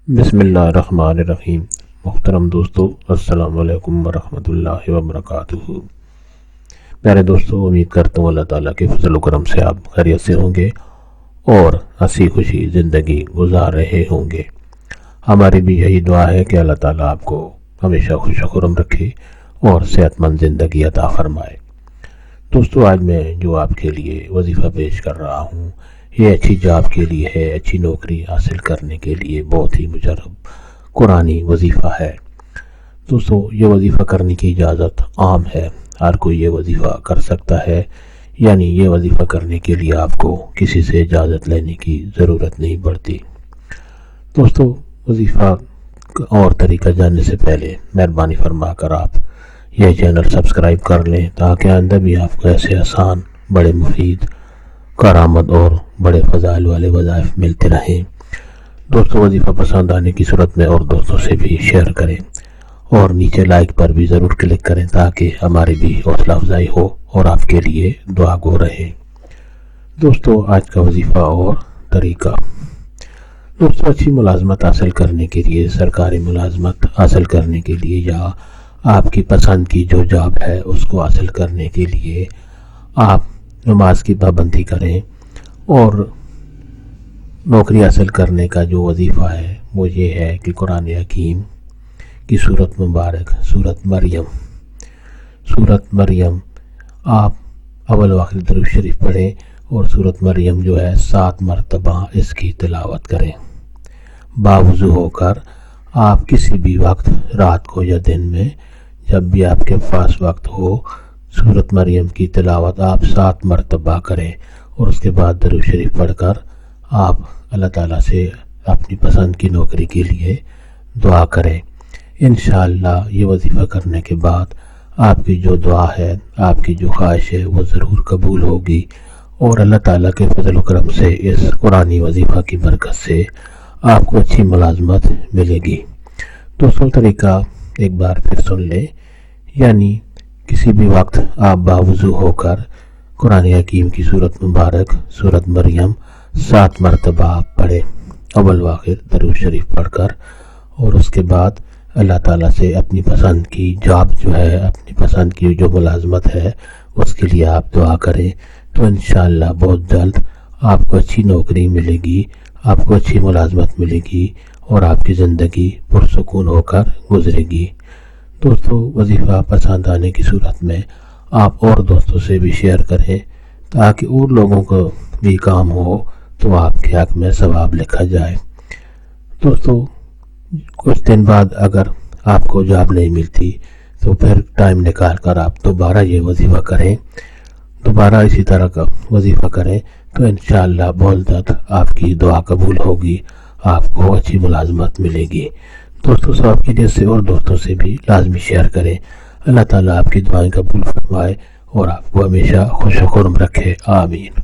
بسم اللہ الرحمن الرحیم۔ محترم دوستو، السلام علیکم ورحمۃ اللہ وبرکاتہ۔ پیارے دوستو، امید کرتا ہوں اللہ تعالیٰ کے فضل و کرم سے آپ خیریت سے ہوں گے اور ہنسی خوشی زندگی گزار رہے ہوں گے۔ ہماری بھی یہی دعا ہے کہ اللہ تعالیٰ آپ کو ہمیشہ خوش و خرم رکھے اور صحت مند زندگی عطا فرمائے۔ دوستو، آج میں جو آپ کے لیے وظیفہ پیش کر رہا ہوں یہ اچھی جاب کے لیے ہے، اچھی نوکری حاصل کرنے کے لیے بہت ہی مجرب قرآنی وظیفہ ہے۔ دوستو، یہ وظیفہ کرنے کی اجازت عام ہے، ہر کوئی یہ وظیفہ کر سکتا ہے، یعنی یہ وظیفہ کرنے کے لیے آپ کو کسی سے اجازت لینے کی ضرورت نہیں پڑتی۔ دوستو، وظیفہ اور طریقہ جاننے سے پہلے مہربانی فرما کر آپ یہ چینل سبسکرائب کر لیں تاکہ آئندہ بھی آپ کو ایسے آسان، بڑے مفید، کارآمد اور بڑے فضائل والے وظائف ملتے رہیں۔ دوستو، وظیفہ پسند آنے کی صورت میں اور دوستوں سے بھی شیئر کریں اور نیچے لائک پر بھی ضرور کلک کریں تاکہ ہماری بھی حوصلہ افزائی ہو اور آپ کے لیے دعا گو رہے۔ دوستو، آج کا وظیفہ اور طریقہ۔ دوستو، اچھی ملازمت حاصل کرنے کے لیے، سرکاری ملازمت حاصل کرنے کے لیے یا آپ کی پسند کی جو جاب ہے اس کو حاصل کرنے کے لیے آپ نماز کی پابندی کریں، اور نوکری حاصل کرنے کا جو وظیفہ ہے وہ یہ ہے کہ قرآن حکیم کی سورت مبارک سورت مریم آپ اول و آخر درود شریف پڑھیں اور سورت مریم جو ہے 7 مرتبہ اس کی تلاوت کریں۔ باوضو ہو کر آپ کسی بھی وقت، رات کو یا دن میں، جب بھی آپ کے پاس وقت ہو، سورت مریم کی تلاوت آپ 7 مرتبہ کریں اور اس کے بعد درود شریف پڑھ کر آپ اللہ تعالیٰ سے اپنی پسند کی نوکری کے لیے دعا کریں۔ انشاءاللہ یہ وظیفہ کرنے کے بعد آپ کی جو دعا ہے، آپ کی جو خواہش ہے وہ ضرور قبول ہوگی، اور اللہ تعالیٰ کے فضل و کرم سے اس قرآنی وظیفہ کی برکت سے آپ کو اچھی ملازمت ملے گی۔ دوستوں، طریقہ ایک بار پھر سن لیں، یعنی کسی بھی وقت آپ باوضو ہو کر قرآن حکیم کی سورت مبارک سورت مریم 7 مرتبہ آپ پڑھیں، اول و آخر درود شریف پڑھ کر، اور اس کے بعد اللہ تعالیٰ سے اپنی پسند کی جاب جو ہے، اپنی پسند کی جو ملازمت ہے اس کے لیے آپ دعا کریں، تو انشاءاللہ بہت جلد آپ کو اچھی نوکری ملے گی، آپ کو اچھی ملازمت ملے گی اور آپ کی زندگی پرسکون ہو کر گزرے گی۔ دوستو، وظیفہ پسند آنے کی صورت میں آپ اور دوستوں سے بھی شیئر کریں تاکہ اور لوگوں کو بھی کام ہو تو آپ کے حق میں ثواب لکھا جائے۔ دوستو، کچھ دن بعد اگر آپ کو جاب نہیں ملتی تو پھر ٹائم نکال کر آپ دوبارہ یہ وظیفہ کریں، دوبارہ اسی طرح کا وظیفہ کریں، تو انشاءاللہ بہت جلد آپ کی دعا قبول ہوگی، آپ کو اچھی ملازمت ملے گی۔ دوستو، سب کی نیت سے اور دوستوں سے بھی لازمی شیئر کریں۔ اللہ تعالیٰ آپ کی دعائیں قبول فرمائے اور آپ کو ہمیشہ خوش و خرم رکھے، آمین۔